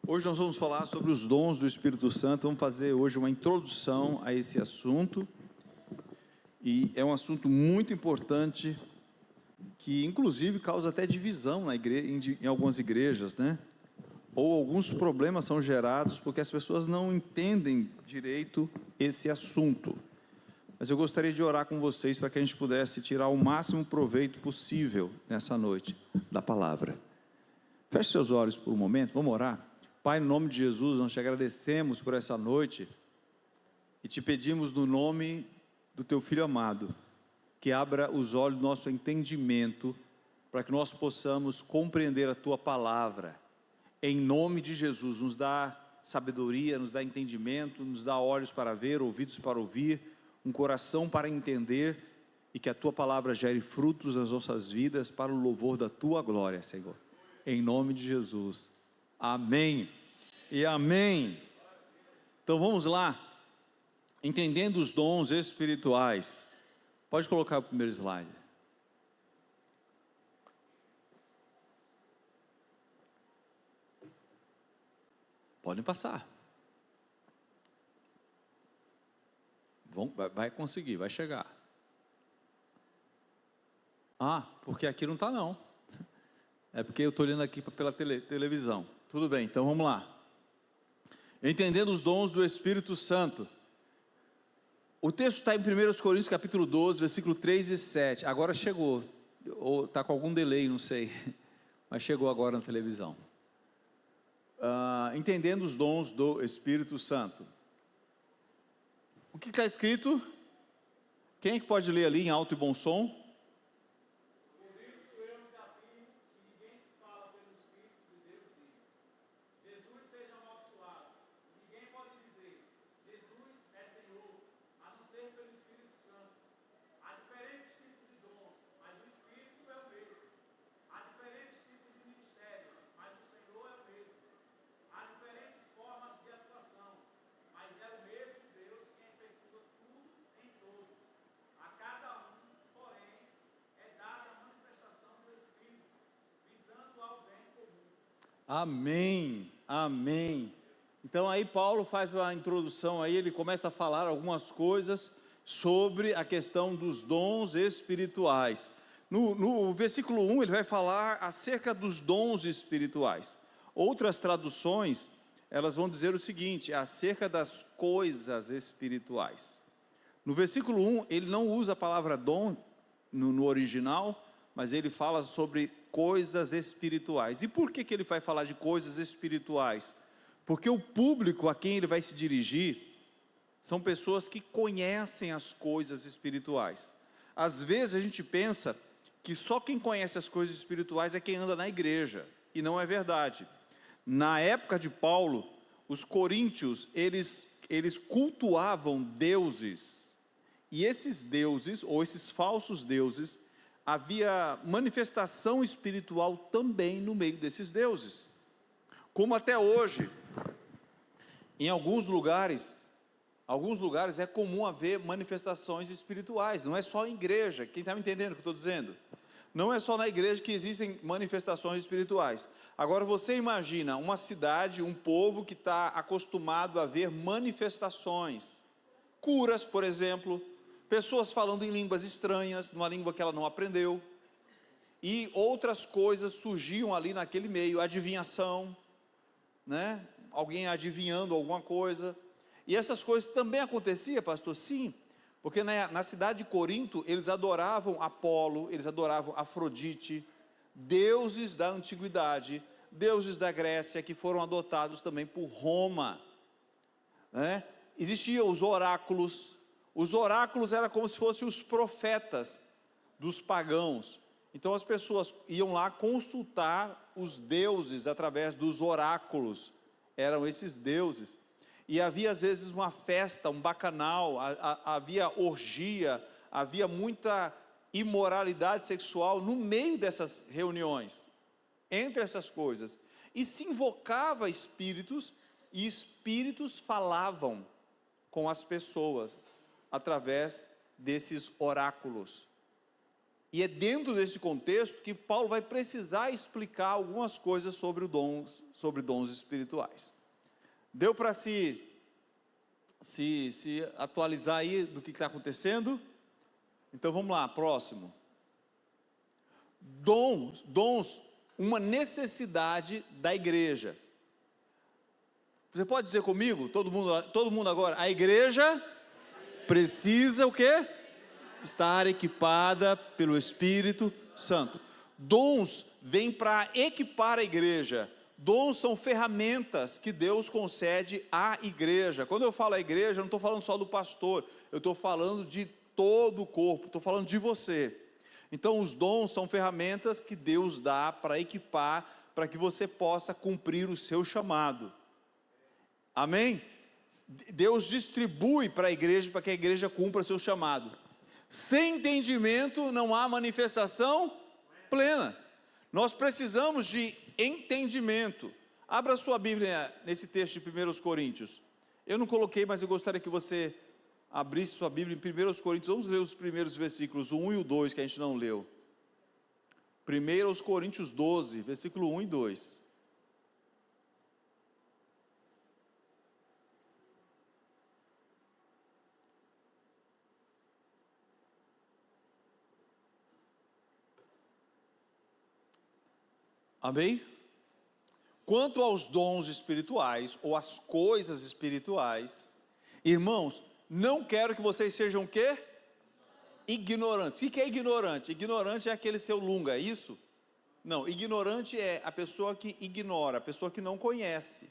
Hoje nós vamos falar sobre os dons do Espírito Santo. Vamos fazer hoje uma introdução a esse assunto. E é um assunto muito importante, que inclusive causa até divisão em algumas igrejas, né? Ou alguns problemas são gerados porque as pessoas não entendem direito esse assunto. Mas eu gostaria de orar com vocês para que a gente pudesse tirar o máximo proveito possível nessa noite da palavra. Feche seus olhos por um momento, vamos orar. Pai, no nome de Jesus, nós te agradecemos por essa noite e te pedimos no nome do teu Filho amado, que abra os olhos do nosso entendimento para que nós possamos compreender a tua palavra. Em nome de Jesus, nos dá sabedoria, nos dá entendimento, nos dá olhos para ver, ouvidos para ouvir, um coração para entender, e que a tua palavra gere frutos nas nossas vidas para o louvor da tua glória, Senhor. Em nome de Jesus. Amém e amém. Então vamos lá, entendendo os dons espirituais. Pode colocar o primeiro slide. Podem passar. Vai conseguir, vai chegar. Porque aqui não está não. É porque eu estou olhando aqui pela televisão. Tudo bem, então vamos lá. Entendendo os dons do Espírito Santo. O texto está em 1 Coríntios capítulo 12, versículo 3 e 7. Agora chegou, ou está com algum delay, não sei. Mas chegou agora na televisão. Entendendo os dons do Espírito Santo. O que está escrito? Quem é que pode ler ali em alto e bom som? Amém, amém. Então aí Paulo faz uma introdução aí, ele começa a falar algumas coisas sobre a questão dos dons espirituais. No versículo 1 ele vai falar acerca dos dons espirituais. Outras traduções, elas vão dizer o seguinte, acerca das coisas espirituais. No versículo 1 ele não usa a palavra dom no original, mas ele fala sobre coisas espirituais. E por que ele vai falar de coisas espirituais? Porque o público a quem ele vai se dirigir são pessoas que conhecem as coisas espirituais. Às vezes a gente pensa que só quem conhece as coisas espirituais é quem anda na igreja, e não é verdade. Na época de Paulo, os coríntios, eles cultuavam deuses, e esses deuses, ou esses falsos deuses, havia manifestação espiritual também no meio desses deuses. Como até hoje, em alguns lugares é comum haver manifestações espirituais, não é só em igreja. Quem está me entendendo o que eu estou dizendo? Não é só na igreja que existem manifestações espirituais. Agora você imagina uma cidade, um povo que está acostumado a ver manifestações, curas, por exemplo, pessoas falando em línguas estranhas, numa língua que ela não aprendeu, e outras coisas surgiam ali naquele meio, adivinhação, né? Alguém adivinhando alguma coisa, e essas coisas também aconteciam, pastor? Sim, porque na cidade de Corinto, eles adoravam Apolo, eles adoravam Afrodite, deuses da antiguidade, deuses da Grécia, que foram adotados também por Roma, né? Existiam os oráculos. Os oráculos eram como se fossem os profetas dos pagãos. Então as pessoas iam lá consultar os deuses através dos oráculos. Eram esses deuses. E havia às vezes uma festa, um bacanal, havia orgia, havia muita imoralidade sexual no meio dessas reuniões, entre essas coisas. E se invocava espíritos, e espíritos falavam com as pessoas através desses oráculos. E é dentro desse contexto que Paulo vai precisar explicar algumas coisas sobre dons espirituais. Deu para se atualizar aí do que está acontecendo? Então vamos lá, próximo. Dons, uma necessidade da igreja. Você pode dizer comigo, todo mundo agora, a igreja precisa o quê? Estar equipada pelo Espírito Santo. Dons vêm para equipar a igreja. Dons são ferramentas que Deus concede à igreja. Quando eu falo a igreja, eu não estou falando só do pastor, eu estou falando de todo o corpo, estou falando de você. Então os dons são ferramentas que Deus dá para equipar, para que você possa cumprir o seu chamado. Amém? Deus distribui para a igreja, para que a igreja cumpra o seu chamado. Sem entendimento não há manifestação plena. Nós precisamos de entendimento. Abra sua Bíblia nesse texto de 1 Coríntios. Eu não coloquei, mas eu gostaria que você abrisse sua Bíblia em 1 Coríntios. Vamos ler os primeiros versículos, o 1 e o 2, que a gente não leu. 1 Coríntios 12, versículo 1 e 2. Amém? Quanto aos dons espirituais, ou às coisas espirituais, irmãos, não quero que vocês sejam o quê? Ignorantes. O que é ignorante? Ignorante é aquele seu lunga, é isso? Não, ignorante é a pessoa que ignora, a pessoa que não conhece.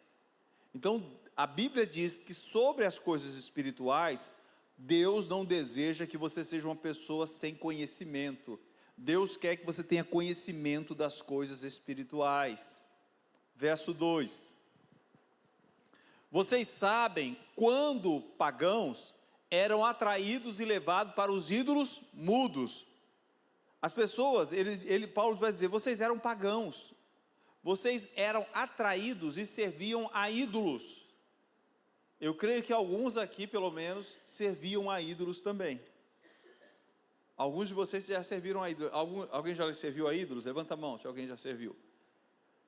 Então, a Bíblia diz que sobre as coisas espirituais, Deus não deseja que você seja uma pessoa sem conhecimento. Deus quer que você tenha conhecimento das coisas espirituais. Verso 2. Vocês sabem quando pagãos eram atraídos e levados para os ídolos mudos. As pessoas, Paulo vai dizer, vocês eram pagãos. Vocês eram atraídos e serviam a ídolos. Eu creio que alguns aqui, pelo menos, serviam a ídolos também. Alguns de vocês já serviram a ídolos. Alguém já serviu a ídolos? Levanta a mão se alguém já serviu.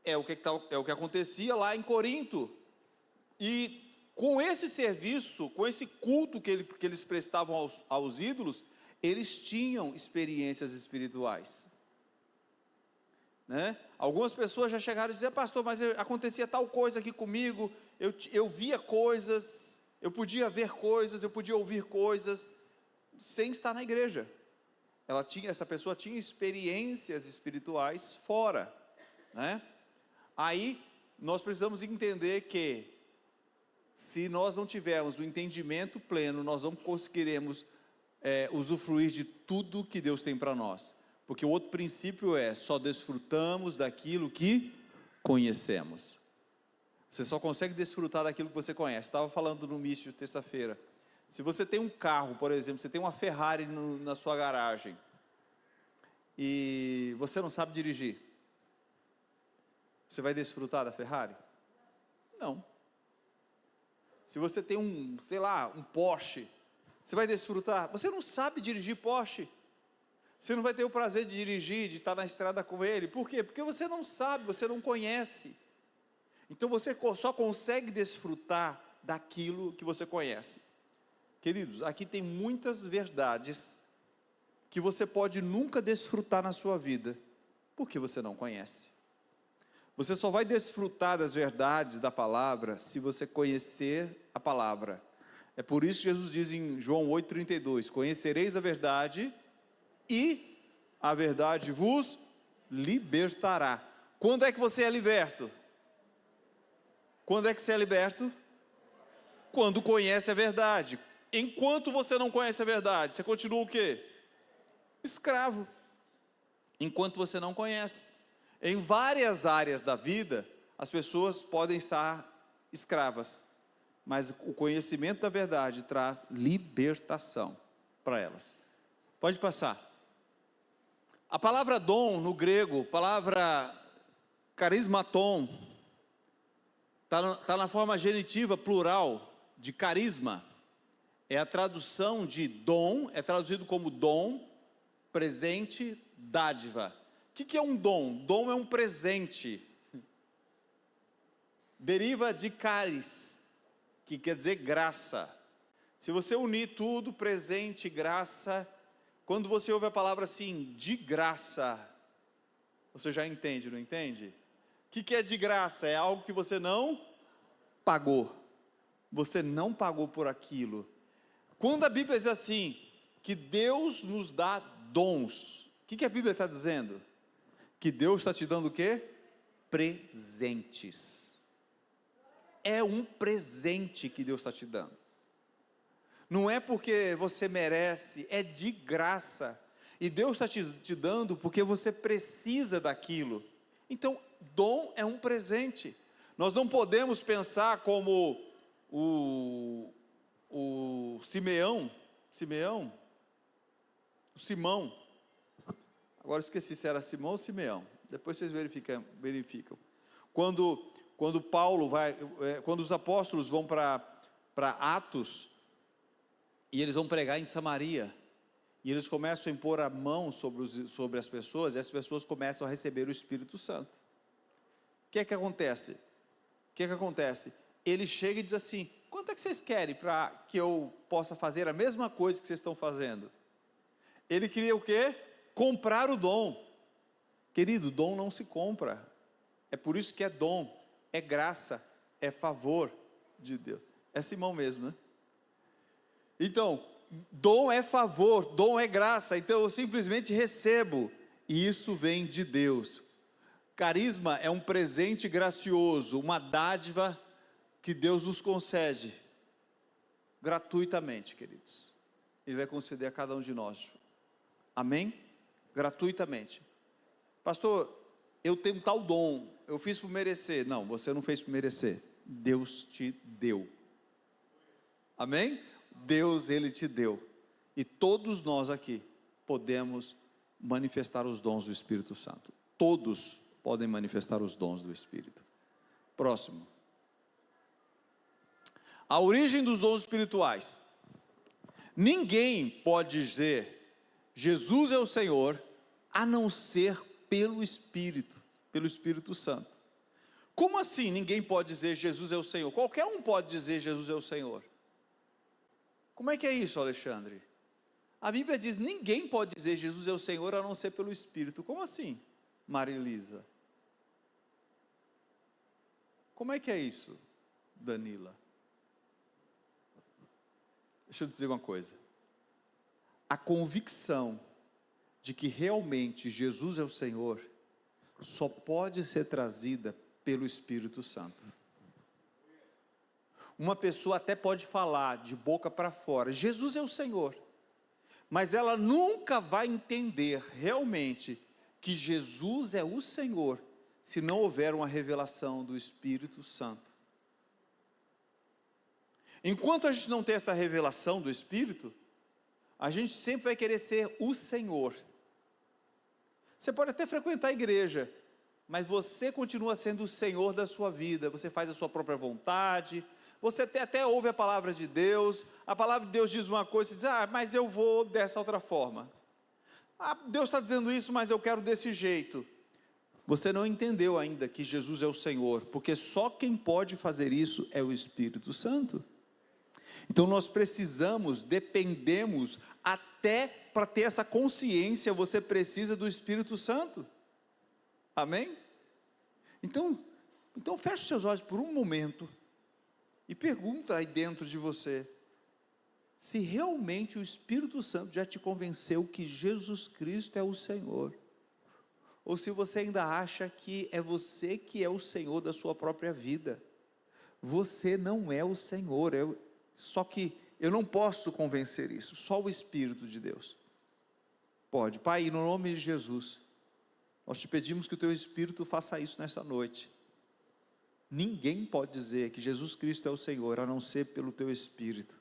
É o que acontecia lá em Corinto. E com esse serviço, com esse culto que eles prestavam aos ídolos, eles tinham experiências espirituais. Né? Algumas pessoas já chegaram a dizer, pastor, mas acontecia tal coisa aqui comigo, eu via coisas, eu podia ver coisas, eu podia ouvir coisas, sem estar na igreja. Essa pessoa tinha experiências espirituais fora, né? Aí, nós precisamos entender que, se nós não tivermos o entendimento pleno, nós não conseguiremos usufruir de tudo que Deus tem para nós. Porque o outro princípio é, só desfrutamos daquilo que conhecemos. Você só consegue desfrutar daquilo que você conhece. Estava falando no início de terça-feira. Se você tem um carro, por exemplo, você tem uma Ferrari na sua garagem, e você não sabe dirigir, você vai desfrutar da Ferrari? Não. Se você tem um Porsche, você vai desfrutar? Você não sabe dirigir Porsche. Você não vai ter o prazer de dirigir, de estar na estrada com ele. Por quê? Porque você não sabe, você não conhece. Então você só consegue desfrutar daquilo que você conhece. Queridos, aqui tem muitas verdades que você pode nunca desfrutar na sua vida, porque você não conhece. Você só vai desfrutar das verdades da palavra se você conhecer a palavra. É por isso que Jesus diz em João 8,32, conhecereis a verdade e a verdade vos libertará. Quando é que você é liberto? Quando é que você é liberto? Quando conhece a verdade. Enquanto você não conhece a verdade, você continua o quê? Escravo. Enquanto você não conhece. Em várias áreas da vida, as pessoas podem estar escravas, mas o conhecimento da verdade traz libertação para elas. Pode passar. A palavra dom no grego, palavra carismaton, está na forma genitiva plural de carisma. É a tradução de dom, é traduzido como dom, presente, dádiva. O que é um dom? Dom é um presente. Deriva de caris, que quer dizer graça. Se você unir tudo, presente, graça, quando você ouve a palavra assim, de graça, você já entende, não entende? O que é de graça? É algo que você não pagou. Você não pagou por aquilo. Quando a Bíblia diz assim, que Deus nos dá dons, o que a Bíblia está dizendo? Que Deus está te dando o quê? Presentes. É um presente que Deus está te dando. Não é porque você merece, é de graça. E Deus está te dando porque você precisa daquilo. Então, dom é um presente. Nós não podemos pensar como o Simão, agora esqueci se era Simão ou Simeão, depois vocês verificam. Quando Paulo vai, quando os apóstolos vão para Atos, e eles vão pregar em Samaria, e eles começam a impor a mão sobre as pessoas, e as pessoas começam a receber o Espírito Santo. O que acontece? Ele chega e diz assim, quanto é que vocês querem para que eu possa fazer a mesma coisa que vocês estão fazendo? Ele queria o quê? Comprar o dom. Querido, dom não se compra. É por isso que é dom, é graça, é favor de Deus. É Simão mesmo, né? Então, dom é favor, dom é graça. Então eu simplesmente recebo, e isso vem de Deus. Carisma é um presente gracioso, uma dádiva que Deus nos concede gratuitamente, queridos. Ele vai conceder a cada um de nós. Amém? Gratuitamente. Pastor, eu tenho tal dom, eu fiz por merecer. Não, você não fez por merecer. Deus te deu. Amém? Deus, Ele te deu. E todos nós aqui podemos manifestar os dons do Espírito Santo. Todos podem manifestar os dons do Espírito. Próximo. A origem dos dons espirituais. Ninguém pode dizer Jesus é o Senhor, a não ser pelo Espírito Santo. Como assim ninguém pode dizer Jesus é o Senhor? Qualquer um pode dizer Jesus é o Senhor. Como é que é isso, Alexandre? A Bíblia diz, ninguém pode dizer Jesus é o Senhor, a não ser pelo Espírito. Como assim, Maria Elisa? Como é que é isso, Danila? Deixa eu dizer uma coisa. A convicção de que realmente Jesus é o Senhor, só pode ser trazida pelo Espírito Santo. Uma pessoa até pode falar de boca para fora, Jesus é o Senhor, mas ela nunca vai entender realmente que Jesus é o Senhor, se não houver uma revelação do Espírito Santo. Enquanto a gente não tem essa revelação do Espírito, a gente sempre vai querer ser o Senhor. Você pode até frequentar a igreja, mas você continua sendo o Senhor da sua vida. Você faz a sua própria vontade, você até ouve a palavra de Deus, a palavra de Deus diz uma coisa, você diz, mas eu vou dessa outra forma. Deus está dizendo isso, mas eu quero desse jeito. Você não entendeu ainda que Jesus é o Senhor, porque só quem pode fazer isso é o Espírito Santo. Então nós dependemos, até para ter essa consciência, você precisa do Espírito Santo. Amém? Então feche seus olhos por um momento, e pergunta aí dentro de você, se realmente o Espírito Santo já te convenceu que Jesus Cristo é o Senhor, ou se você ainda acha que é você que é o Senhor da sua própria vida. Você não é o Senhor, só que eu não posso convencer isso, só o Espírito de Deus pode. Pai, no nome de Jesus, nós te pedimos que o teu Espírito faça isso nessa noite. Ninguém pode dizer que Jesus Cristo é o Senhor, a não ser pelo teu Espírito,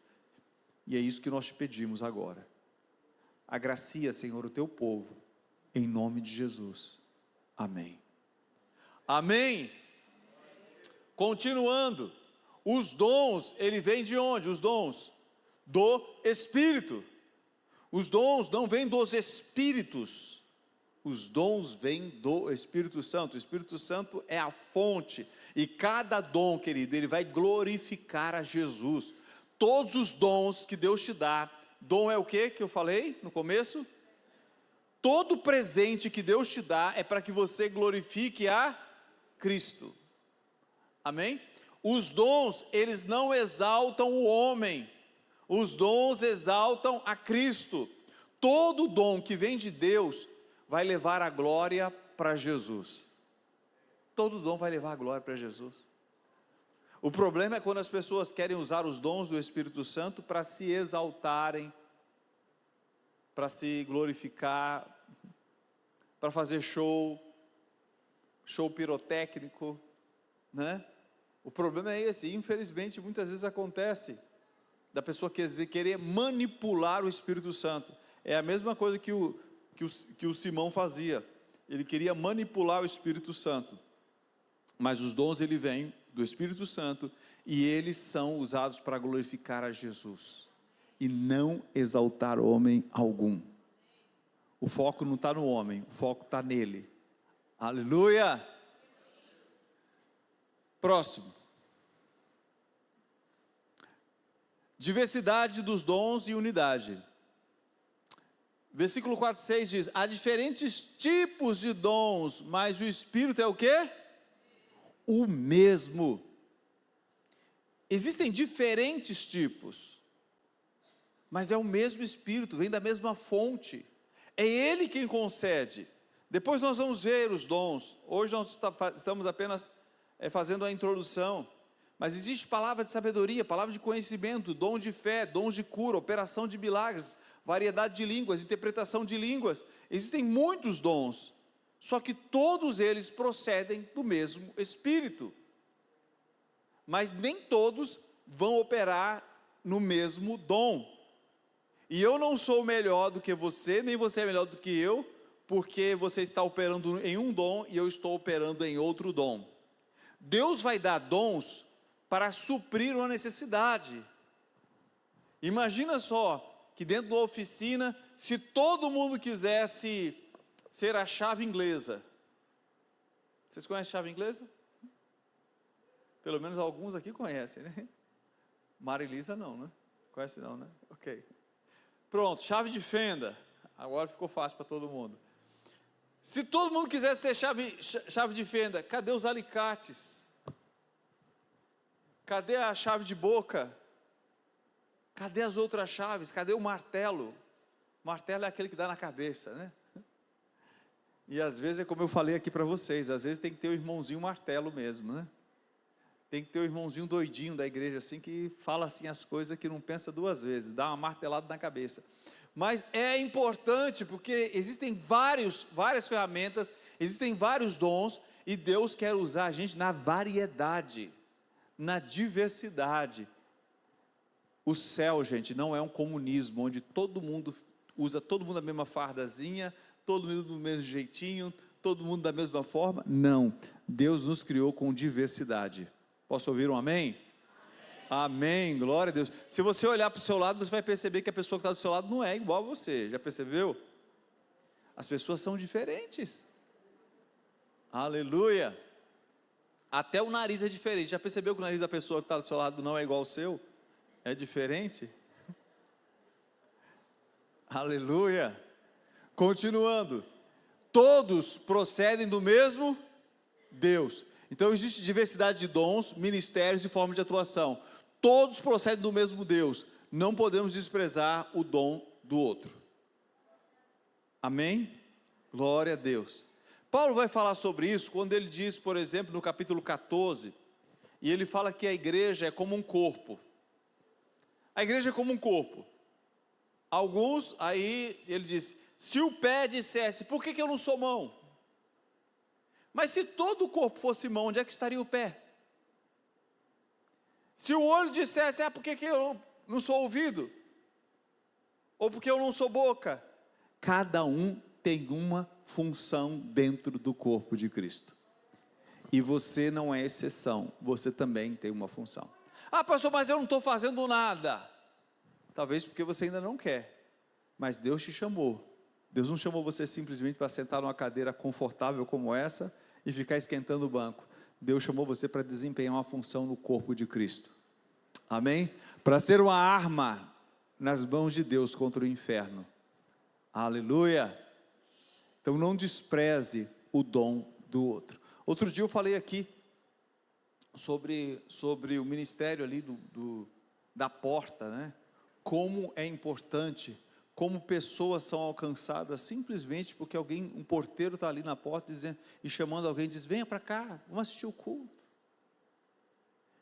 e é isso que nós te pedimos agora. Agracia, Senhor, o teu povo, em nome de Jesus, amém. Amém. Continuando, os dons, ele vem de onde? Os dons do Espírito. Os dons não vêm dos espíritos, os dons vêm do Espírito Santo. O Espírito Santo é a fonte, e cada dom, querido, ele vai glorificar a Jesus. Todos os dons que Deus te dá, dom é o que eu falei no começo? Todo presente que Deus te dá é para que você glorifique a Cristo. Amém? Os dons, eles não exaltam o homem, os dons exaltam a Cristo. Todo dom que vem de Deus vai levar a glória para Jesus. Todo dom vai levar a glória para Jesus. O problema é quando as pessoas querem usar os dons do Espírito Santo para se exaltarem, para se glorificar, para fazer show pirotécnico, né? O problema é esse, infelizmente muitas vezes acontece, da pessoa querer manipular o Espírito Santo. É a mesma coisa que o Simão fazia, ele queria manipular o Espírito Santo, mas os dons ele vem do Espírito Santo, e eles são usados para glorificar a Jesus, e não exaltar homem algum. O foco não está no homem, o foco está nele. Aleluia! Próximo. Diversidade dos dons e unidade. Versículo 4, 6 diz: há diferentes tipos de dons, mas o Espírito é o quê? O mesmo. Existem diferentes tipos, mas é o mesmo Espírito, vem da mesma fonte. É Ele quem concede. Depois nós vamos ver os dons. Hoje nós estamos apenas fazendo a introdução. Mas existe palavra de sabedoria, palavra de conhecimento, dom de fé, dons de cura, operação de milagres, variedade de línguas, interpretação de línguas. Existem muitos dons, só que todos eles procedem do mesmo Espírito. Mas nem todos vão operar no mesmo dom. E eu não sou melhor do que você, nem você é melhor do que eu, porque você está operando em um dom e eu estou operando em outro dom. Deus vai dar dons para suprir uma necessidade. Imagina só, que dentro da oficina, se todo mundo quisesse ser a chave inglesa. Vocês conhecem chave inglesa? Pelo menos alguns aqui conhecem, né? Marilisa não, né? Conhece não, né? Ok. Pronto, chave de fenda. Agora ficou fácil para todo mundo. Se todo mundo quisesse ser chave de fenda, cadê os alicates? Cadê a chave de boca? Cadê as outras chaves? Cadê o martelo? O martelo é aquele que dá na cabeça, né? E às vezes é como eu falei aqui para vocês, às vezes tem que ter o irmãozinho martelo mesmo, né? Tem que ter o irmãozinho doidinho da igreja assim, que fala assim as coisas que não pensa duas vezes, dá uma martelada na cabeça. Mas é importante porque existem várias ferramentas, existem vários dons, e Deus quer usar a gente na variedade, na diversidade. O céu, gente, não é um comunismo, onde todo mundo usa a mesma fardazinha, todo mundo do mesmo jeitinho, todo mundo da mesma forma. Não, Deus nos criou com diversidade. Posso ouvir um amém? Amém, glória a Deus. Se você olhar para o seu lado, você vai perceber que a pessoa que está do seu lado não é igual a você, já percebeu? As pessoas são diferentes. Aleluia. Até o nariz é diferente. Já percebeu que o nariz da pessoa que está do seu lado não é igual ao seu? É diferente? Aleluia. Continuando. Todos procedem do mesmo Deus. Então existe diversidade de dons, ministérios e formas de atuação. Todos procedem do mesmo Deus. Não podemos desprezar o dom do outro. Amém? Glória a Deus. Paulo vai falar sobre isso quando ele diz, por exemplo, no capítulo 14, e ele fala que a igreja é como um corpo. A igreja é como um corpo. Alguns, aí ele diz, se o pé dissesse, por que eu não sou mão? Mas se todo o corpo fosse mão, onde é que estaria o pé? Se o olho dissesse, por que eu não sou ouvido? Ou porque eu não sou boca? Cada um tem uma função dentro do corpo de Cristo. E você não é exceção, você também tem uma função. Pastor, mas eu não estou fazendo nada. Talvez porque você ainda não quer. Mas Deus te chamou. Deus não chamou você simplesmente para sentar numa cadeira confortável como essa e ficar esquentando o banco. Deus chamou você para desempenhar uma função no corpo de Cristo. Amém? Para ser uma arma nas mãos de Deus contra o inferno. Aleluia! Então não despreze o dom do outro. Outro dia eu falei aqui sobre o ministério ali da porta, né? Como é importante, como pessoas são alcançadas simplesmente porque um porteiro está ali na porta e chamando alguém, diz: venha para cá, vamos assistir o culto.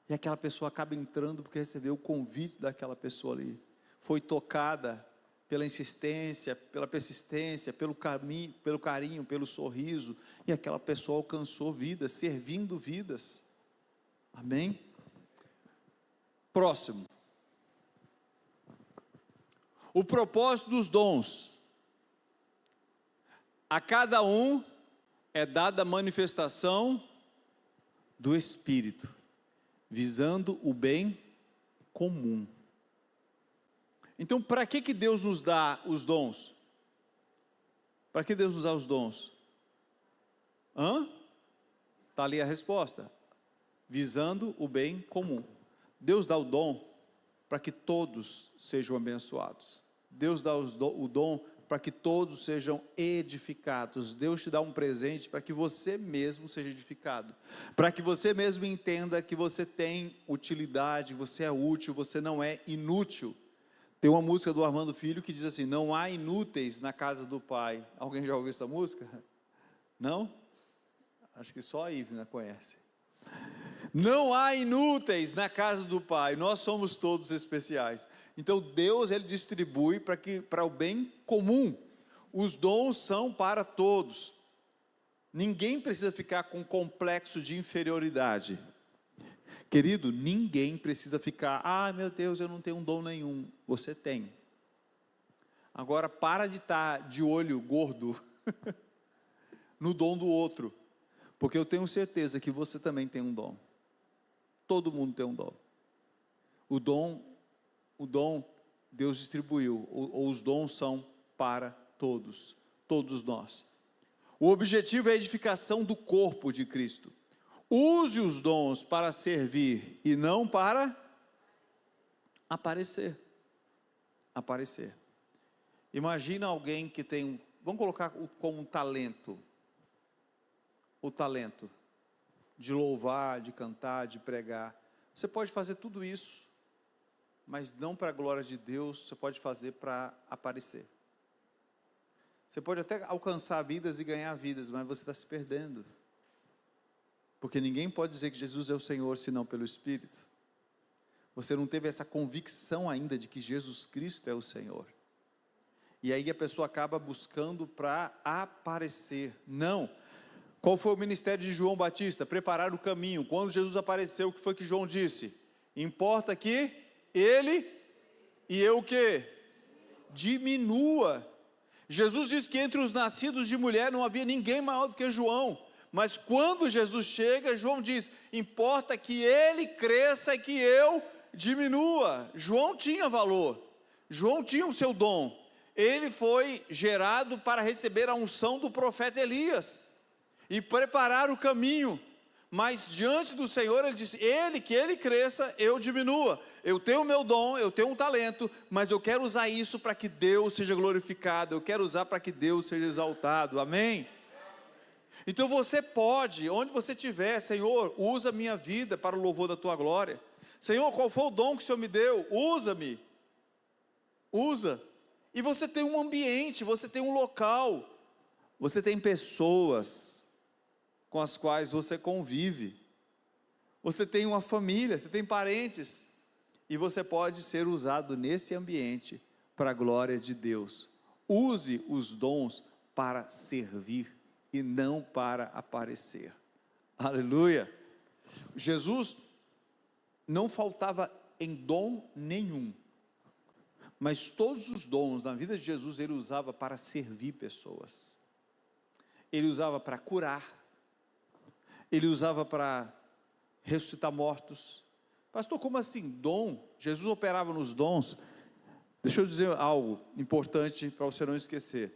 E aquela pessoa acaba entrando porque recebeu o convite daquela pessoa ali, foi tocada pela insistência, pela persistência, pelo carinho, pelo sorriso, e aquela pessoa alcançou vidas, servindo vidas. Amém? Próximo. O propósito dos dons. A cada um é dada a manifestação do Espírito, visando o bem comum. Então, para que Deus nos dá os dons? Para que Deus nos dá os dons? Está ali a resposta. Visando o bem comum. Deus dá o dom para que todos sejam abençoados. Deus dá o dom para que todos sejam edificados. Deus te dá um presente para que você mesmo seja edificado, para que você mesmo entenda que você tem utilidade, você é útil, você não é inútil. Tem uma música do Armando Filho que diz assim: não há inúteis na casa do Pai. Alguém já ouviu essa música? Não? Acho que só a Ivna conhece. Não há inúteis na casa do Pai, nós somos todos especiais. Então Deus, Ele distribui para o bem comum. Os dons são para todos. Ninguém precisa ficar com complexo de inferioridade. Querido, ninguém precisa ficar: meu Deus, eu não tenho um dom nenhum. Você tem. Agora para de estar de olho gordo no dom do outro, porque eu tenho certeza que você também tem um dom. Todo mundo tem um dom. O dom Deus distribuiu, os dons são para todos nós. O objetivo é a edificação do corpo de Cristo. Use os dons para servir e não para aparecer. Imagina alguém que tem, vamos colocar como um talento, o talento de louvar, de cantar, de pregar. Você pode fazer tudo isso, mas não para a glória de Deus. Você pode fazer para aparecer. Você pode até alcançar vidas e ganhar vidas, mas você está se perdendo, porque ninguém pode dizer que Jesus é o Senhor senão pelo Espírito. Você não teve essa convicção ainda de que Jesus Cristo é o Senhor, e aí a pessoa acaba buscando para aparecer. Não. Qual foi o ministério de João Batista? Preparar o caminho. Quando Jesus apareceu, o que foi que João disse? Importa que ele e eu o quê? Diminua. Jesus disse que entre os nascidos de mulher não havia ninguém maior do que João. Mas quando Jesus chega, João diz: importa que ele cresça e que eu diminua. João tinha valor. João tinha o seu dom. Ele foi gerado para receber a unção do profeta Elias e preparar o caminho, mas diante do Senhor ele disse: que ele cresça, eu diminua. Eu tenho o meu dom, eu tenho um talento, mas eu quero usar isso para que Deus seja glorificado, eu quero usar para que Deus seja exaltado. Amém? Então você pode, onde você estiver: Senhor, usa a minha vida para o louvor da tua glória. Senhor, qual foi o dom que o Senhor me deu? Usa-me. Usa. E você tem um ambiente, você tem um local, você tem pessoas com as quais você convive, você tem uma família, você tem parentes, e você pode ser usado nesse ambiente para a glória de Deus. Use os dons para servir e não para aparecer. Aleluia! Jesus não faltava em dom nenhum, mas todos os dons na vida de Jesus ele usava para servir pessoas. Ele usava para curar, ele usava para ressuscitar mortos. Pastor, como assim dom? Jesus operava nos dons. Deixa eu dizer algo importante para você não esquecer.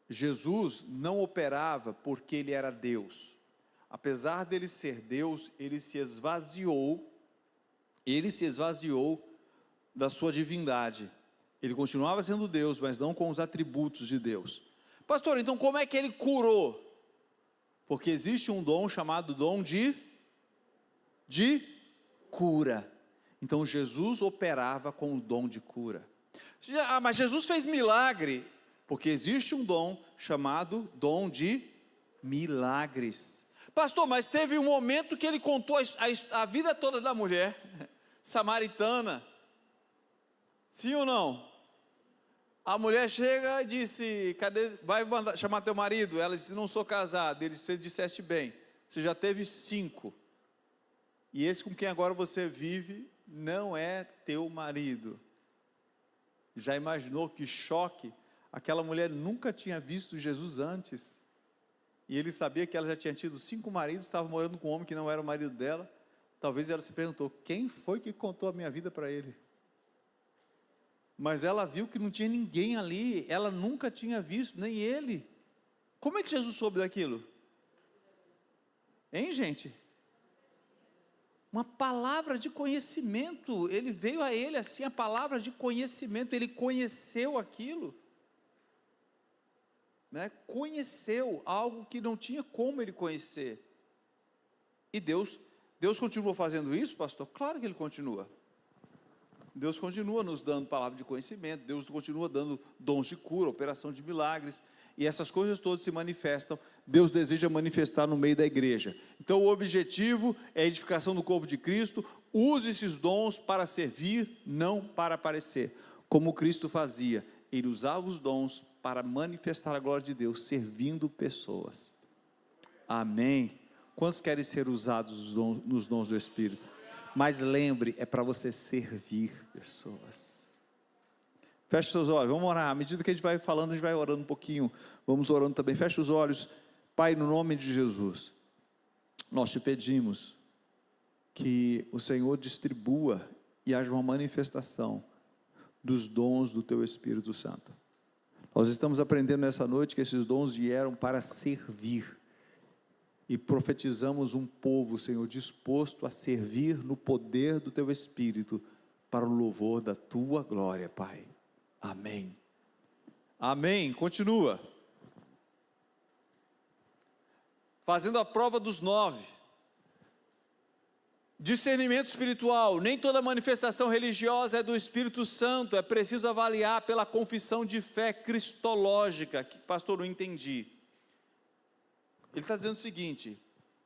Jesus não operava porque ele era Deus. Apesar dele ser Deus, ele se esvaziou da sua divindade. Ele continuava sendo Deus, mas não com os atributos de Deus. Pastor, então como é que ele curou? Porque existe um dom chamado dom de cura. Então Jesus operava com o dom de cura. Mas Jesus fez milagre, porque existe um dom chamado dom de milagres. Pastor, mas teve um momento que ele contou a vida toda da mulher samaritana. Sim ou não? A mulher chega e disse, vai chamar teu marido? Ela disse, não sou casada. Ele disse, você disseste bem, você já teve 5. E esse com quem agora você vive não é teu marido. Já imaginou que choque? Aquela mulher nunca tinha visto Jesus antes. E ele sabia que ela já tinha tido 5 maridos, estava morando com um homem que não era o marido dela. Talvez ela se perguntou, quem foi que contou a minha vida para ele? Mas ela viu que não tinha ninguém ali, ela nunca tinha visto, nem ele. Como é que Jesus soube daquilo? Hein, gente? Uma palavra de conhecimento, ele veio a ele assim, a palavra de conhecimento, ele conheceu aquilo. Né? Conheceu algo que não tinha como ele conhecer. E Deus continuou fazendo isso, pastor? Claro que ele continua. Deus continua nos dando palavra de conhecimento, Deus continua dando dons de cura, operação de milagres, e essas coisas todas se manifestam, Deus deseja manifestar no meio da igreja. Então o objetivo é a edificação do corpo de Cristo. Use esses dons para servir, não para aparecer, como Cristo fazia, ele usava os dons para manifestar a glória de Deus, servindo pessoas. Amém? Quantos querem ser usados nos dons do Espírito? Mas lembre, é para você servir pessoas. Feche seus olhos, vamos orar. À medida que a gente vai falando, a gente vai orando um pouquinho. Vamos orando também. Feche os olhos. Pai, no nome de Jesus, nós te pedimos que o Senhor distribua e haja uma manifestação dos dons do Teu Espírito Santo. Nós estamos aprendendo nessa noite que esses dons vieram para servir. E profetizamos um povo, Senhor, disposto a servir no poder do Teu Espírito, para o louvor da Tua glória, Pai. Amém. Amém. Continua. Fazendo a prova dos 9. Discernimento espiritual. Nem toda manifestação religiosa é do Espírito Santo. É preciso avaliar pela confissão de fé cristológica. Que, pastor, não entendi. Ele está dizendo o seguinte,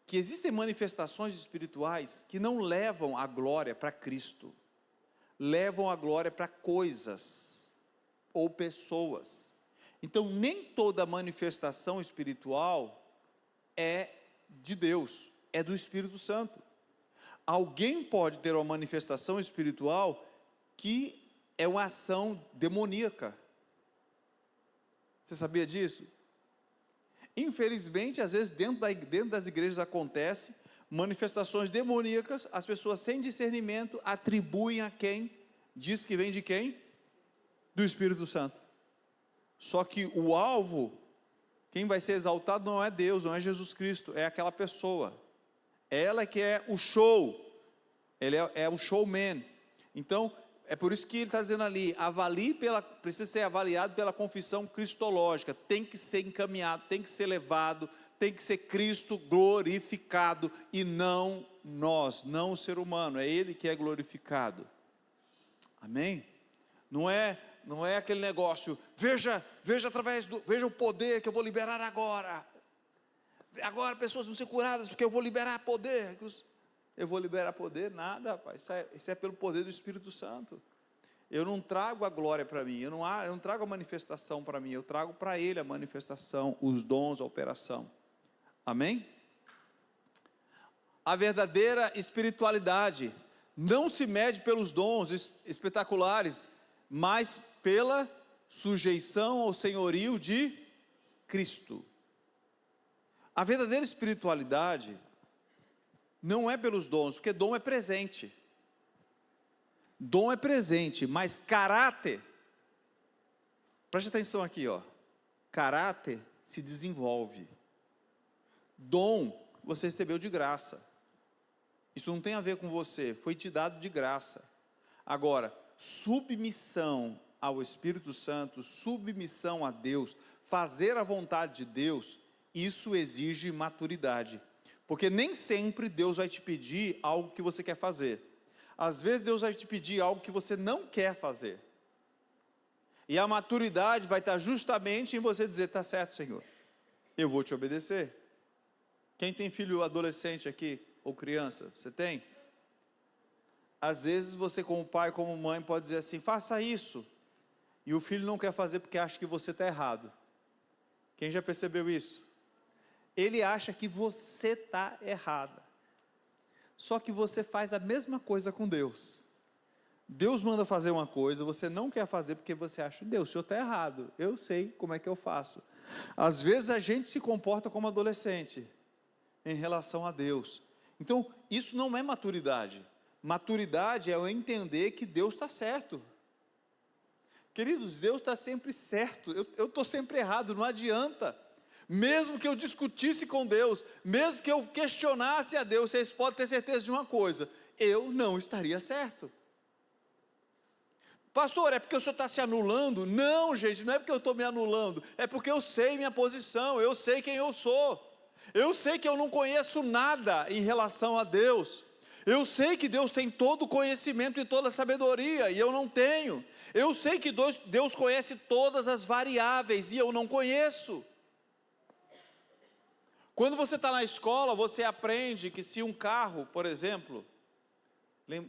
que existem manifestações espirituais que não levam a glória para Cristo, levam a glória para coisas ou pessoas. Então nem toda manifestação espiritual é de Deus, é do Espírito Santo. Alguém pode ter uma manifestação espiritual que é uma ação demoníaca. Você sabia disso? Infelizmente, às vezes dentro das igrejas acontece manifestações demoníacas, as pessoas sem discernimento atribuem a quem? Diz que vem de quem? Do Espírito Santo. Só que o alvo, quem vai ser exaltado não é Deus, não é Jesus Cristo, é aquela pessoa. Ela que é o show, ele é o showman. Então, é por isso que ele está dizendo ali, precisa ser avaliado pela confissão cristológica, tem que ser encaminhado, tem que ser levado, tem que ser Cristo glorificado, e não nós, não o ser humano, é Ele que é glorificado. Amém? Não é aquele negócio, veja o poder que eu vou liberar agora. Agora pessoas vão ser curadas porque eu vou liberar poder. Eu vou liberar poder? Nada, rapaz. Isso é pelo poder do Espírito Santo. Eu não trago a glória para mim, eu não trago a manifestação para mim, eu trago para Ele a manifestação, os dons, a operação. Amém? A verdadeira espiritualidade não se mede pelos dons espetaculares, mas pela sujeição ao senhorio de Cristo. A verdadeira espiritualidade não é pelos dons, porque dom é presente. Dom é presente, mas caráter Preste atenção aqui, ó. Caráter se desenvolve. Dom você recebeu de graça. Isso não tem a ver com você, foi te dado de graça. Agora, submissão ao Espírito Santo, submissão a Deus, fazer a vontade de Deus, isso exige maturidade. Porque nem sempre Deus vai te pedir algo que você quer fazer. Às vezes Deus vai te pedir algo que você não quer fazer. E a maturidade vai estar justamente em você dizer, está certo, Senhor, eu vou te obedecer. Quem tem filho adolescente aqui, ou criança, você tem? Às vezes você como pai, como mãe, pode dizer assim, faça isso. E o filho não quer fazer porque acha que você está errado. Quem já percebeu isso? Ele acha que você está errada. Só que você faz a mesma coisa com Deus. Deus manda fazer uma coisa, você não quer fazer porque você acha, Deus, o senhor está errado, eu sei como é que eu faço. Às vezes a gente se comporta como adolescente em relação a Deus. Então, isso não é maturidade. Maturidade é eu entender que Deus está certo. Queridos, Deus está sempre certo, eu estou sempre errado, não adianta. Mesmo que eu discutisse com Deus, mesmo que eu questionasse a Deus, vocês podem ter certeza de uma coisa, eu não estaria certo. Pastor, é porque o senhor está se anulando? Não, gente, não é porque eu estou me anulando, é porque eu sei minha posição, eu sei quem eu sou. Eu sei que eu não conheço nada em relação a Deus. Eu sei que Deus tem todo o conhecimento e toda a sabedoria, e eu não tenho. Eu sei que Deus conhece todas as variáveis, e eu não conheço. Quando você está na escola, você aprende que se um carro, por exemplo,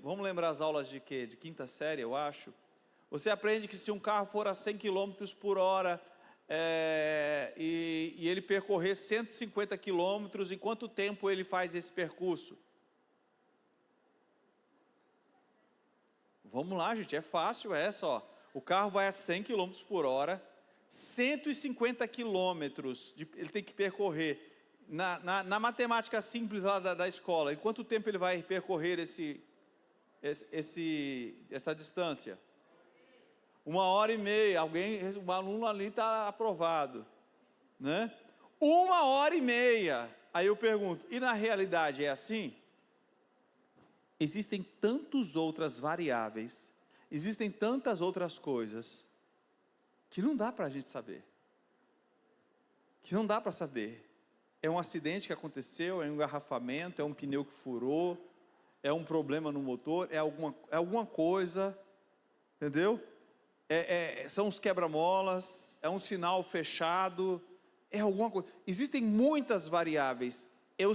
vamos lembrar as aulas de quê? De quinta série, eu acho. Você aprende que se um carro for a 100 km por hora, e ele percorrer 150 quilômetros, em quanto tempo ele faz esse percurso? Vamos lá, gente, é fácil essa, ó. O carro vai a 100 km por hora, 150 quilômetros ele tem que percorrer. Na matemática simples lá da escola, em quanto tempo ele vai percorrer essa distância? 1h30, um aluno ali está aprovado, né? 1h30, aí eu pergunto, e na realidade é assim? Existem tantas outras variáveis, existem tantas outras coisas, que não dá para a gente saber, é um acidente que aconteceu, é um engarrafamento, é um pneu que furou, é um problema no motor, é alguma coisa, entendeu? São os quebra-molas, é um sinal fechado, é alguma coisa. Existem muitas variáveis. Eu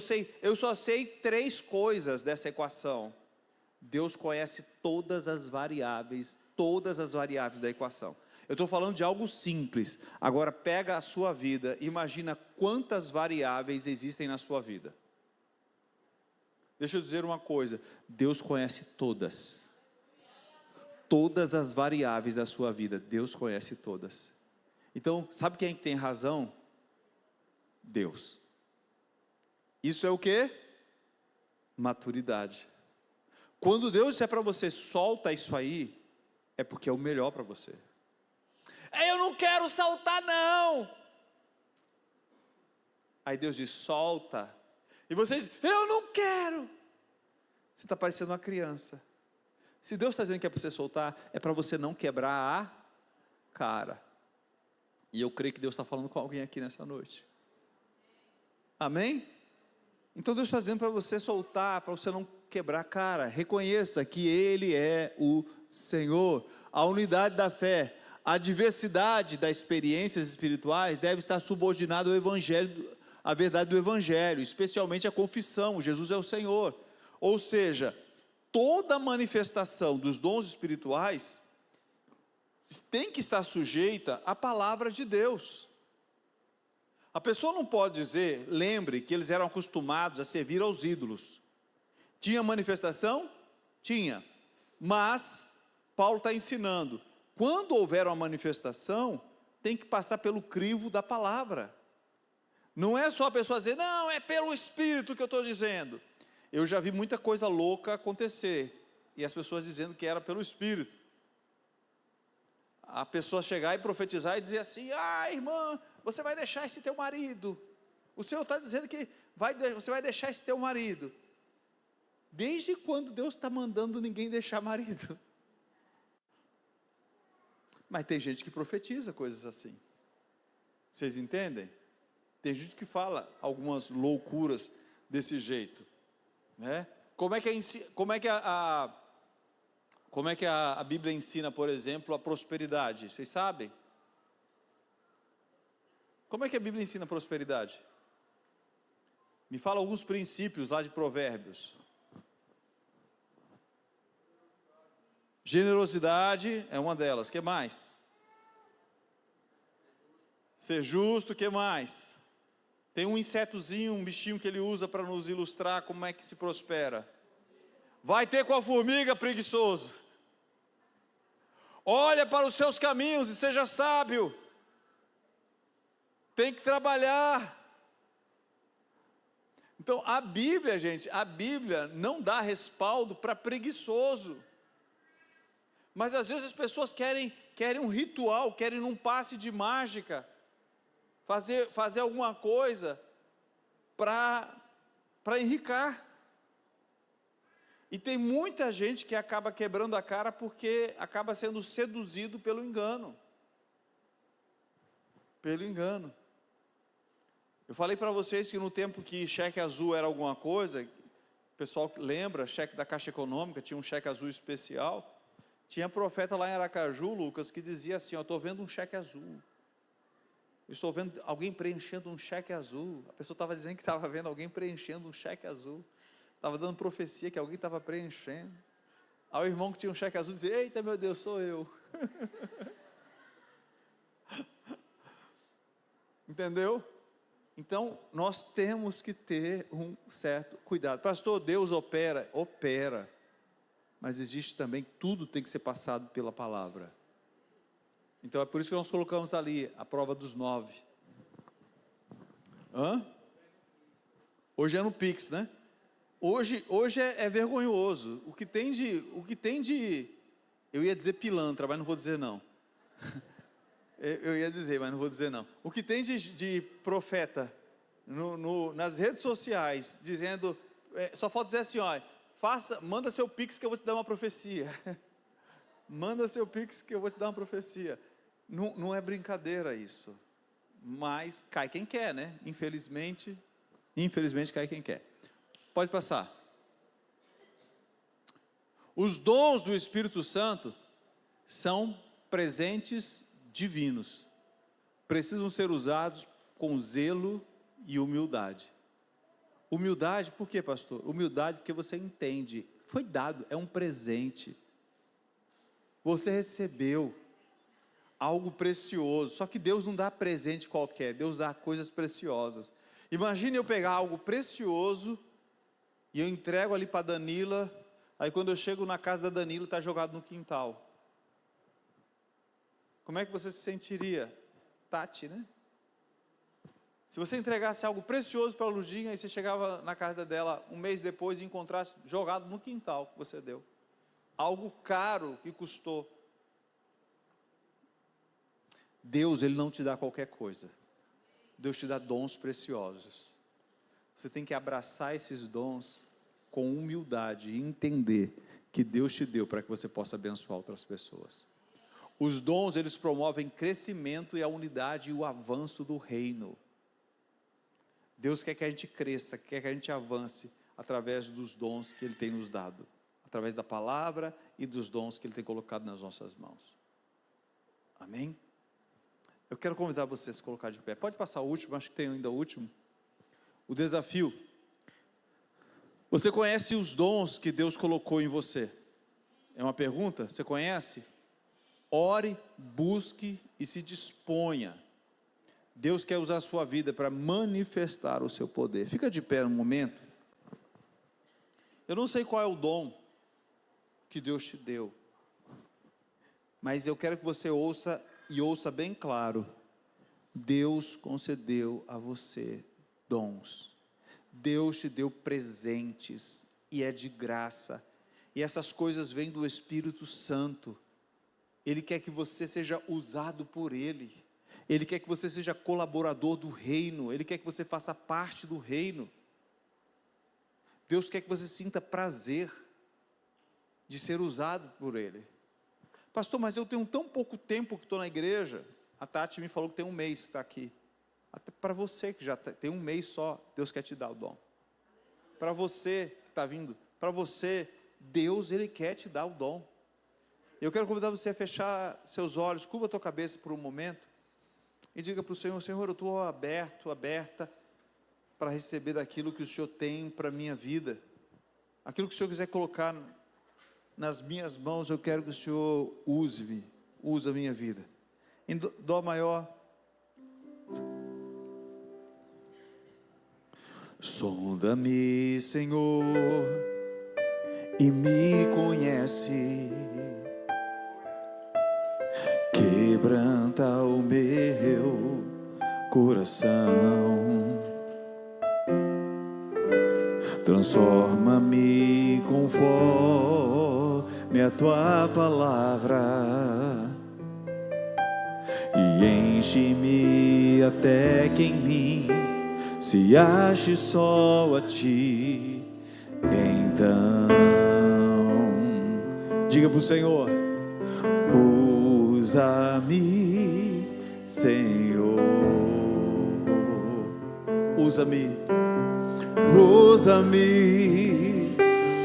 só sei 3 coisas dessa equação. Deus conhece todas as variáveis da equação. Eu estou falando de algo simples. Agora pega a sua vida, imagina quantas variáveis existem na sua vida. Deixa eu dizer uma coisa, Deus conhece todas as variáveis da sua vida, Deus conhece todas. Então, sabe quem tem razão? Deus. Isso é o quê? Maturidade. Quando Deus disser para você, solta isso aí, é porque é o melhor para você. Eu não quero soltar não. Aí Deus diz, solta. E você diz, eu não quero. Você está parecendo uma criança. Se Deus está dizendo que é para você soltar, é para você não quebrar a cara. E eu creio que Deus está falando com alguém aqui nessa noite. Amém? Então Deus está dizendo para você soltar, para você não quebrar a cara. Reconheça que Ele é o Senhor. A unidade da fé, a diversidade das experiências espirituais deve estar subordinada ao Evangelho, à verdade do Evangelho, especialmente a confissão, Jesus é o Senhor. Ou seja, toda manifestação dos dons espirituais tem que estar sujeita à palavra de Deus. A pessoa não pode dizer, lembre que eles eram acostumados a servir aos ídolos. Tinha manifestação? Tinha. Mas, Paulo está ensinando, quando houver uma manifestação, tem que passar pelo crivo da palavra. Não é só a pessoa dizer, não, é pelo Espírito que eu estou dizendo. Eu já vi muita coisa louca acontecer, e as pessoas dizendo que era pelo Espírito. a pessoa chegar e profetizar e dizer assim: ah, irmã, você vai deixar esse teu marido. O Senhor está dizendo que você vai deixar esse teu marido. Desde quando Deus está mandando ninguém deixar marido? Mas tem gente que profetiza coisas assim. Vocês entendem? Tem gente que fala algumas loucuras desse jeito, né? Como é que a Bíblia ensina, por exemplo, a prosperidade? Vocês sabem? Como é que a Bíblia ensina a prosperidade? Me fala alguns princípios lá de Provérbios. Generosidade é uma delas. O que mais? Ser justo. O que mais? Tem um insetozinho, um bichinho que ele usa para nos ilustrar como é que se prospera. Vai ter com a formiga, preguiçoso. Olha para os seus caminhos e seja sábio. Tem que trabalhar. Então, a Bíblia, gente, a Bíblia não dá respaldo para preguiçoso. Mas às vezes as pessoas querem um ritual, querem um passe de mágica, fazer alguma coisa para enricar. E tem muita gente que acaba quebrando a cara porque acaba sendo seduzido pelo engano. Pelo engano. Eu falei para vocês que no tempo que cheque azul era alguma coisa, o pessoal lembra, cheque da Caixa Econômica, tinha um cheque azul especial. Tinha profeta lá em Aracaju, Lucas, que dizia assim: eu estou vendo um cheque azul. Eu estou vendo alguém preenchendo um cheque azul. A pessoa estava dizendo que estava vendo alguém preenchendo um cheque azul. Estava dando profecia que alguém estava preenchendo. Aí o irmão que tinha um cheque azul dizia: eita, meu Deus, sou eu. Entendeu? Então, nós temos que ter um certo cuidado. Pastor, Deus opera. Mas existe também, tudo tem que ser passado pela palavra. Então é por isso que nós colocamos ali a prova dos 9. Hoje é no Pix, né? Hoje é vergonhoso. O que tem de, eu ia dizer pilantra, mas não vou dizer não. Eu ia dizer, mas não vou dizer não. O que tem de profeta nas redes sociais, dizendo, só falta dizer assim, ó, manda seu Pix que eu vou te dar uma profecia. Manda seu Pix que eu vou te dar uma profecia. Não é brincadeira isso. Mas cai quem quer, né? Infelizmente cai quem quer. Pode passar. Os dons do Espírito Santo são presentes divinos. Precisam ser usados com zelo e humildade. Humildade, por quê, pastor? Humildade porque você entende. Foi dado, é um presente. Você recebeu algo precioso. Só que Deus não dá presente qualquer, Deus dá coisas preciosas. Imagine eu pegar algo precioso e eu entrego ali para Danila. Aí quando eu chego na casa da Danila, está jogado no quintal. Como é que você se sentiria? Tati, né? Se você entregasse algo precioso para a Ludinha, e você chegava na casa dela um mês depois e encontrasse jogado no quintal que você deu. Algo caro que custou. Deus, Ele não te dá qualquer coisa. Deus te dá dons preciosos. Você tem que abraçar esses dons com humildade e entender que Deus te deu para que você possa abençoar outras pessoas. Os dons, eles promovem crescimento e a unidade e o avanço do reino. Deus quer que a gente cresça, quer que a gente avance através dos dons que Ele tem nos dado, através da palavra e dos dons que Ele tem colocado nas nossas mãos. Amém? Eu quero convidar você a se colocar de pé. Pode passar o último, acho que tem ainda o último. O desafio. Você conhece os dons que Deus colocou em você? É uma pergunta? Você conhece? Ore, busque e se disponha. Deus quer usar a sua vida para manifestar o seu poder. Fica de pé um momento. Eu não sei qual é o dom que Deus te deu, mas eu quero que você ouça, e ouça bem claro. Deus concedeu a você dons. Deus te deu presentes, e é de graça. E essas coisas vêm do Espírito Santo. Ele quer que você seja usado por Ele. Ele quer que você seja colaborador do reino. Ele quer que você faça parte do reino. Deus quer que você sinta prazer de ser usado por Ele. Pastor, mas eu tenho tão pouco tempo que estou na igreja. A Tati me falou que tem um mês que está aqui. Até para você que já tem um mês só, Deus quer te dar o dom. Para você que está vindo, para você, Deus, Ele quer te dar o dom. Eu quero convidar você a fechar seus olhos, curva a tua cabeça por um momento e diga para o Senhor: Senhor, eu estou aberta para receber daquilo que o Senhor tem para a minha vida. Aquilo que o Senhor quiser colocar nas minhas mãos, eu quero que o Senhor use a minha vida. Em dó maior. Sonda-me, Senhor, e me conhece. Quebranta o meu coração. Transforma-me conforme a tua palavra e enche-me até que em mim se ache só a ti. Então, diga para o Senhor: usa-me, Senhor, usa-me, usa-me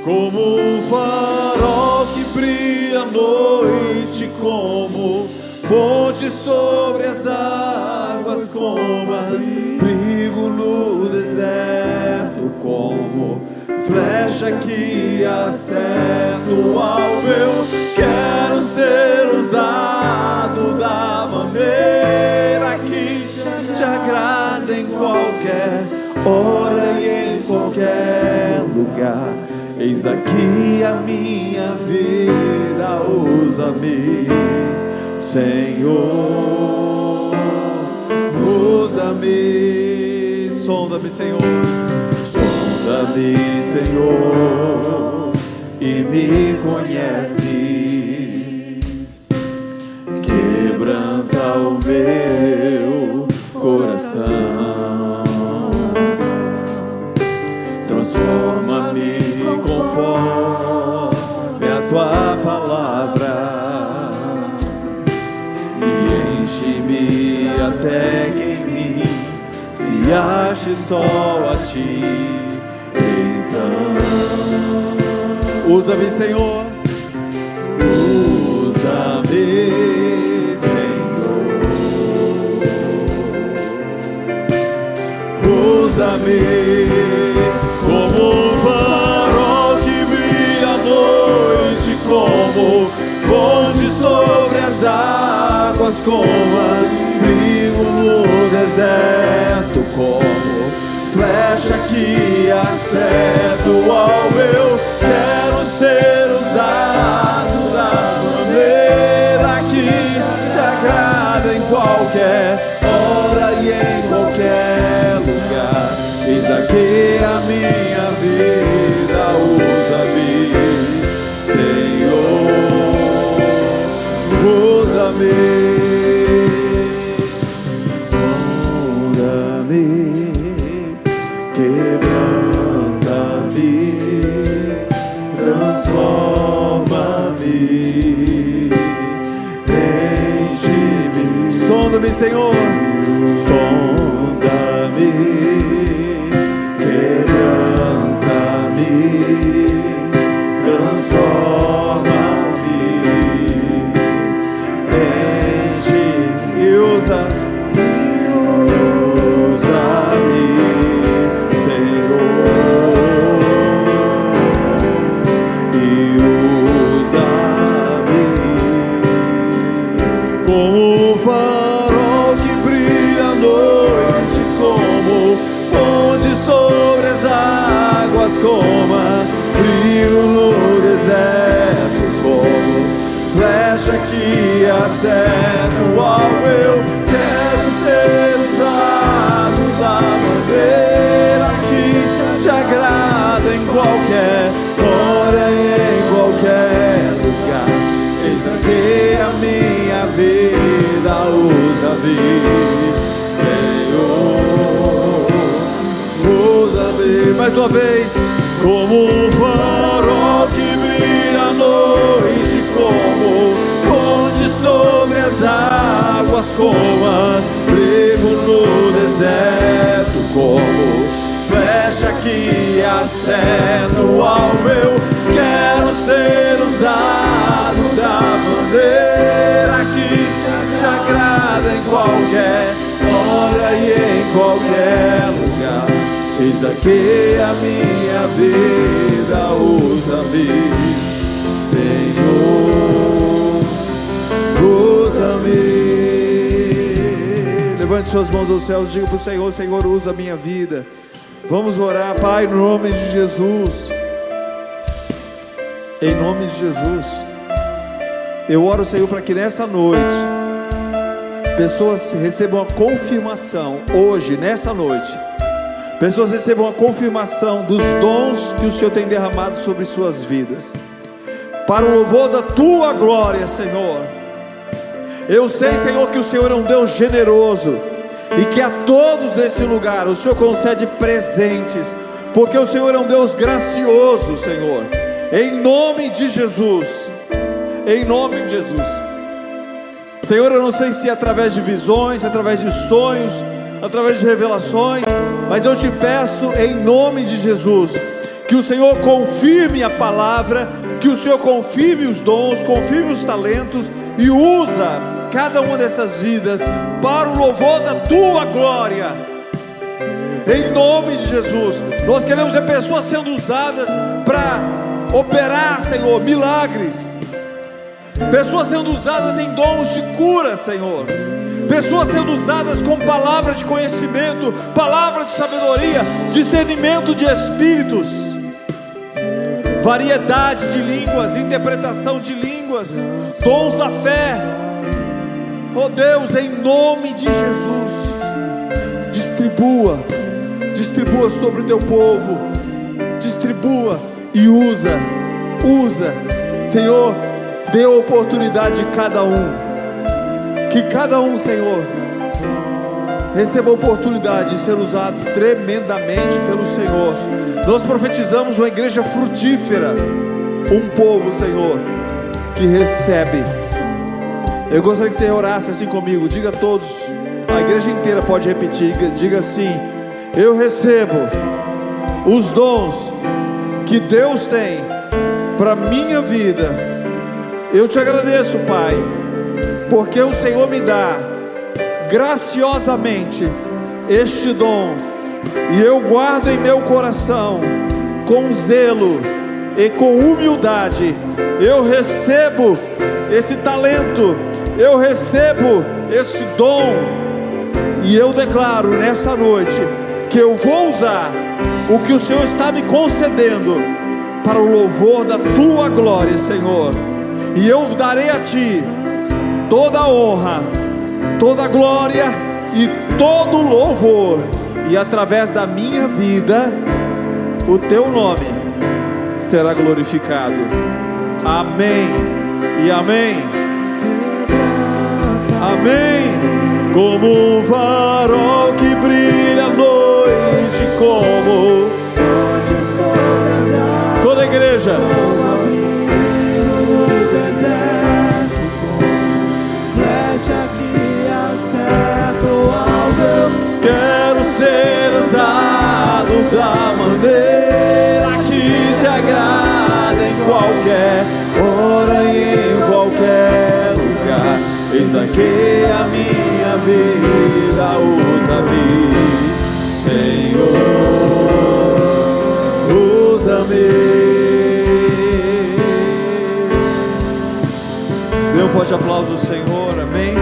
como um farol que brilha à noite, como ponte sobre as águas, como abrigo no deserto, como flecha que acerta o alvo. Eu quero ser usado da maneira que te agrada, em qualquer hora e em qualquer lugar. Eis aqui a minha vida, usa-me, Senhor, usa-me. Sonda-me, Senhor, sonda-me, Senhor, e me conhece. Quebranta o meu coração. Transforma-me conforme a tua palavra e enche-me até que em mim se ache só a ti. Então, usa-me, Senhor, usa-me, Senhor, usa-me como um farol que brilha à noite, como ponte sobre as águas, como abrigo no deserto, como flecha que acerta o alvo. Eu quero ser usado da maneira que te agrada, em qualquer hora e em qualquer lugar. Eis aqui a minha vida, usa-me, Senhor, usa-me. Sonda-me, quebranta-me, transforma-me, enche-me. Sonda-me, Senhor, sonda-me, quebranta-me, transforma-me, enche-me e usa-me. Como um farol que brilha à noite, como ponte sobre as águas, como abrigo no deserto, como flecha que acerta o alvo. Eu quero ser usado da maneira que te agrada, em qualquer hora e em qualquer mais uma vez. Como um farol que brilha à noite, como ponte sobre as águas, como abrigo no deserto, como flecha que acena o alvo. Eu quero ser usado da maneira que te agrada, em qualquer hora e em qualquer lugar. Eis aqui a minha vida, usa-me, Senhor, usa-me. Levante suas mãos aos céus, diga para o Senhor: Senhor, usa a minha vida. Vamos orar, Pai, no nome de Jesus. Em nome de Jesus, eu oro, Senhor, para que nessa noite pessoas recebam a confirmação, hoje, nessa noite, pessoas recebam a confirmação dos dons que o Senhor tem derramado sobre suas vidas, para o louvor da Tua glória, Senhor. Eu sei, Senhor, que o Senhor é um Deus generoso, e que a todos nesse lugar o Senhor concede presentes, porque o Senhor é um Deus gracioso, Senhor. Em nome de Jesus, em nome de Jesus. Senhor, eu não sei se é através de visões, através de sonhos, através de revelações, mas eu te peço em nome de Jesus, que o Senhor confirme a palavra, que o Senhor confirme os dons, confirme os talentos, e usa cada uma dessas vidas para o louvor da Tua glória. Em nome de Jesus, nós queremos ver pessoas sendo usadas para operar, Senhor, milagres, pessoas sendo usadas em dons de cura, Senhor, pessoas sendo usadas com palavra de conhecimento, palavra de sabedoria, discernimento de espíritos, variedade de línguas, interpretação de línguas, dons da fé. Oh Deus, em nome de Jesus, distribua sobre o Teu povo, distribua e usa, Senhor, dê a oportunidade de cada um, que cada um, Senhor, receba a oportunidade de ser usado tremendamente pelo Senhor. Nós profetizamos uma igreja frutífera, um povo, Senhor, que recebe. Eu gostaria que você orasse assim comigo. Diga a todos, a igreja inteira pode repetir. Diga assim: eu recebo os dons que Deus tem para minha vida. Eu te agradeço, Pai, porque o Senhor me dá graciosamente este dom, e eu guardo em meu coração com zelo e com humildade. Eu recebo esse talento, eu recebo esse dom, e eu declaro nessa noite que eu vou usar o que o Senhor está me concedendo para o louvor da Tua glória, Senhor. E eu darei a Ti toda a honra, toda a glória e todo o louvor, e através da minha vida o Teu nome será glorificado. Amém e amém. Amém. Como um farol que brilha à noite, como toda a igreja, quero ser usado da maneira que te agrada, em qualquer hora e em qualquer lugar. Eis aqui a minha vida, usa-me, Senhor, usa-me. Dê um forte aplauso ao Senhor, amém.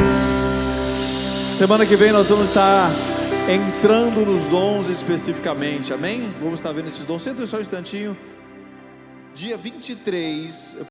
Semana que vem nós vamos estar entrando nos dons especificamente, amém? Vamos estar vendo esses dons. Senta só um instantinho. Dia 23